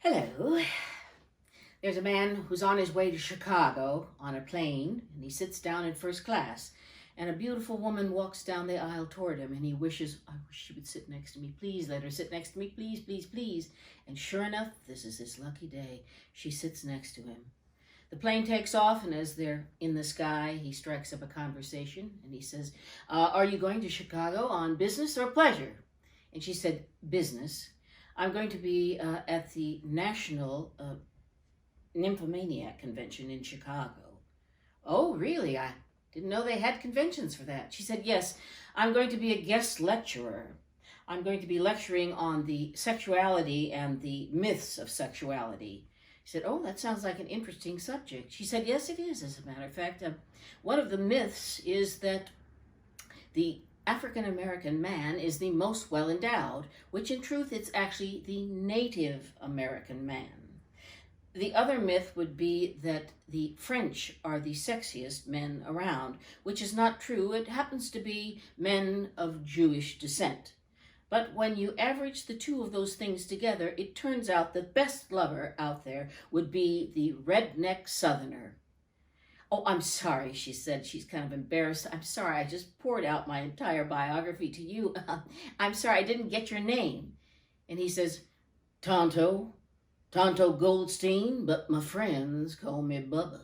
Hello. There's a man who's on his way to Chicago on a plane, and he sits down in first class. And a beautiful woman walks down the aisle toward him, and he wishes, I wish she would sit next to me. Please let her sit next to me. Please, please, please. And sure enough, this is his lucky day. She sits next to him. The plane takes off, and as they're in the sky, he strikes up a conversation, and he says, are you going to Chicago on business or pleasure? And she said, business. I'm going to be at the National Nymphomaniac Convention in Chicago. Oh, really? I didn't know they had conventions for that. She said, yes, I'm going to be a guest lecturer. I'm going to be lecturing on the sexuality and the myths of sexuality. He said, oh, that sounds like an interesting subject. She said, yes, it is, as a matter of fact. One of the myths is that the African-American man is the most well-endowed, which in truth it's actually the Native American man. The other myth would be that the French are the sexiest men around, which is not true. It happens to be men of Jewish descent. But when you average the two of those things together, it turns out the best lover out there would be the redneck Southerner. Oh, I'm sorry, she said. She's kind of embarrassed. I'm sorry, I just poured out my entire biography to you. I'm sorry, I didn't get your name. And he says, Tonto Goldstein, but my friends call me Bubba.